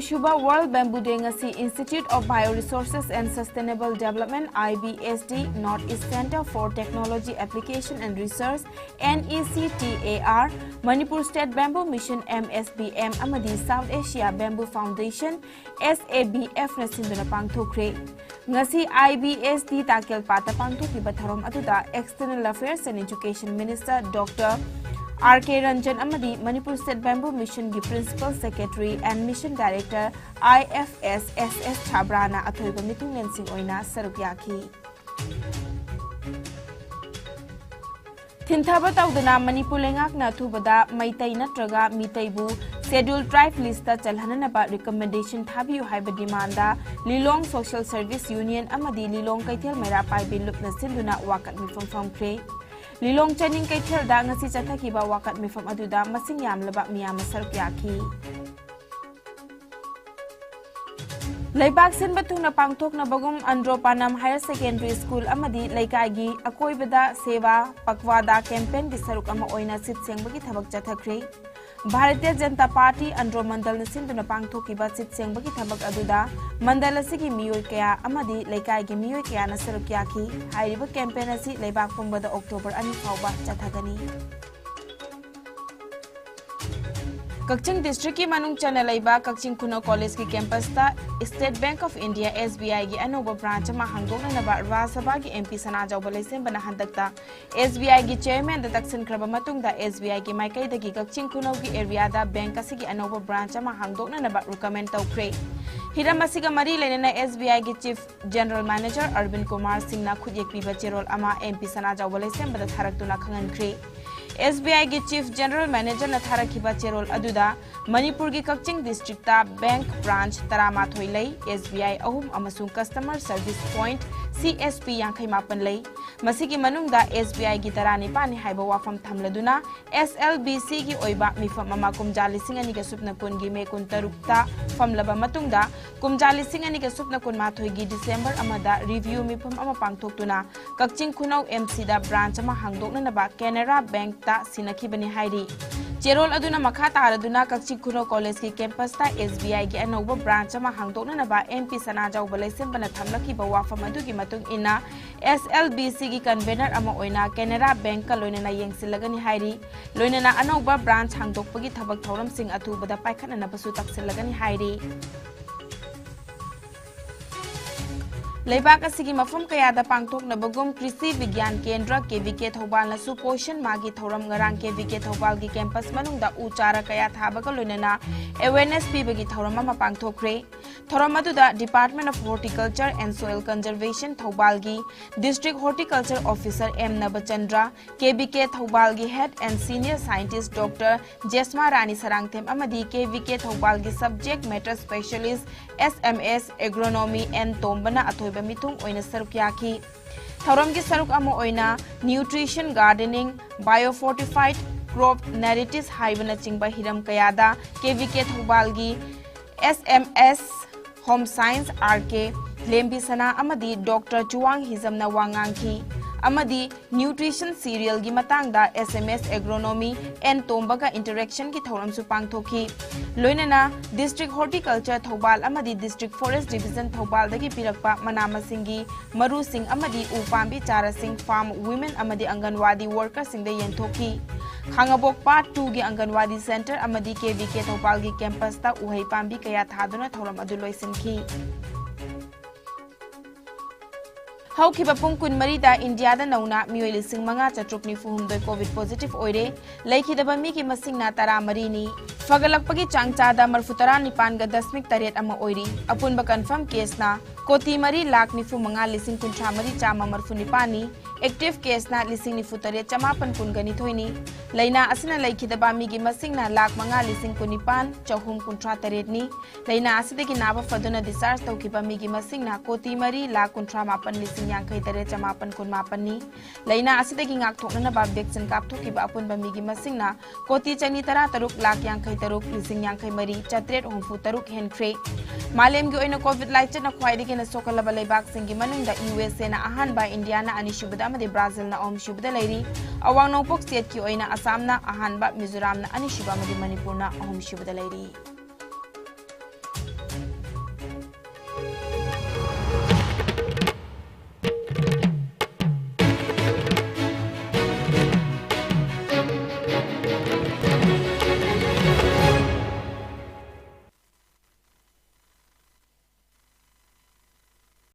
Shuba World Bamboo Day ngasi Institute of Bioresources and Sustainable Development IBSD Northeast Center for Technology Application and Research NECTAR Manipur State Bamboo Mission MSBM amadi South Asia Bamboo Foundation SABF na sinduna pangthokre ngasi IBSD takel pata pangthokliba tharom atuda External Affairs and Education Minister Dr. R.K. Ranjan amadi Manipur State Bamboo Mission ki Principal Secretary and Mission Director IFS SS Chabrana athoiba mitung lensing oina saruk yaki. Thintaba tawduna Manipur lengak na thubada maitai natraga mitaibu Scheduled Tribe list ta chalhananaba recommendation thabiyu haiba demanda Lilong Social Service Union amadi Lilong Kaithel Mera Paibil lupna sinduna wakat mifam famkre. Lilong Chaning Kaithel da ngasi chathakiba wakat mifam aduda masing yamlaba miyam saruk yaki. Laibak sin batuna pangthok na bagum Andropanam Higher Secondary School amadi Laikagi akoibada seva pakwada campaign gi saruk ama oina sit sengbagi thabak chathakre. Bharatiya Janata Party Andro Mandal na sinduna pangthokiba sit sengbagi thabak aduda mandal asigi miyoi kaya amadi Laikagi miyoi kaya na saruk yaki. Hairiba campaign asi laibak pumbada October 2 fauba chathagani. Kakching District ki manung chana laiba Kakching Kuno College ki campus ta State Bank of India SBI gi anoba branch ma hangdong na ba Rajya Sabha gi MP Sana Jawbalai sem bana handakta SBI gi chairman da taksin kraba matung da SBI gi maikai da gi Kakching Kuno gi area da bank asigi anoba branch ma hangdong na ba recommend tawkre Hiram asiga mari lenena SBI gi Chief General Manager Arvind Kumar Singh na khud yekpi ba cherol ama MP Sana Jawbalai sem bada tharaktuna khangan kre SBI gi Chief General Manager na tharakiba cherol aduda Manipur gi Kakching District ta bank branch tarama thoilai SBI ahum amasung customer service point CSP yankai mapan lay masigi manung da SBI gi tarani pani haiba wafam thamladuna SLBC gi oiba mifam ama kumjali singani ga supna kun gi me kun tarukta famlaba matungda kumjali singani ga supna kun mathoi gi December amada review mifam ama pangthoktuna Kakching Khunau MC da branch ama hangdokna na ba Canara Bank ta sinaki bani hairi Cherol aduna makha taraduna Kakching Khunau College ki campus ta SBI gi anoba branch ama hangdokna na ba MP Sana Jawbalai sem bana thamlaki ba wafam adu gi matung ina SLBC gi convener ama oina Canara Bank ka loinana yengsilagani hairi loinana anoba branch hangdokpagi thabak thoram sing athubada paikhana na basu taksilagani hairi Laibak asigi mafam kayada pangthok na bagum Krishi Vigyan Kendra KVK Thobal na Suposhan magi thoram ngarang KVK Thobal gi campus manungda uchara kaya thabaga loinana awareness pibagi thoram ma pangthokre thoram aduda Department of Horticulture and Soil Conservation Thobal gi District Horticulture Officer M Nabachandra KVK Thobal gi Head and Senior Scientist Dr. Jesma Rani Sarangthem amadi KVK Thobal gi Subject Matter Specialist SMS Agronomy and Tombana athoiba mitung oina saruk yaki thoram gi saruk amo oina nutrition gardening biofortified crop narratives haibana chingba hiram kayada KVK Thobal gi SMS Home Science RK Lembi Sana amadi Dr. Chuang Hizamna Wangangki amadi nutrition cereal gi matangda SMS agronomy and tombaga interaction ki thoram su pangthoki loinana district horticulture Thobal amadi district forest division Thobal dagi pirakpa manama singi maru sing amadi upambi chara sing farm women amadi anganwadi workers sing de yenthoki khangabok part 2 gi anganwadi center amadi KVK Thobal gi campus ta uhai pambi kaya thaduna thoram adu loisinki Haukiba pungkun marida India da nauna miyoi lising manga chatrukni fuhumdoi COVID positive oire laikhidaba mi ki masing na tara marini fagalakpagi changchada marfutara nipan ga dasmik tariat ama oiri apunba confirm case na koti mari lak nifu manga lising kuntra mari chama marfu nipani active case na lising nifu tariat chamapan kun gani thoini laina asina laikhidaba mi ki masing na lak manga lising kunipan chahum kuntra tariat ni laina asidagi naba faduna discharge taukiba mi ki masing na koti mari lak kuntra mapan lising yankai tare chamapan kun mapan ni laina asidagi ngak thokna ba vaccine kap thokiba apun ba migi masing na koti chani tara taruk lak yankai taruk lising yankai mari chatret homfu taruk henkhre malem gi oina covid light na khwaidi gi na sokalaba leibak singi manungda USA na ahan ba India na ani shubda ma de Brazil na om shubda lairi awang nopok state ki oina Assam na ahan ba Mizoram na ani shuba ma de Manipur na om shubda lairi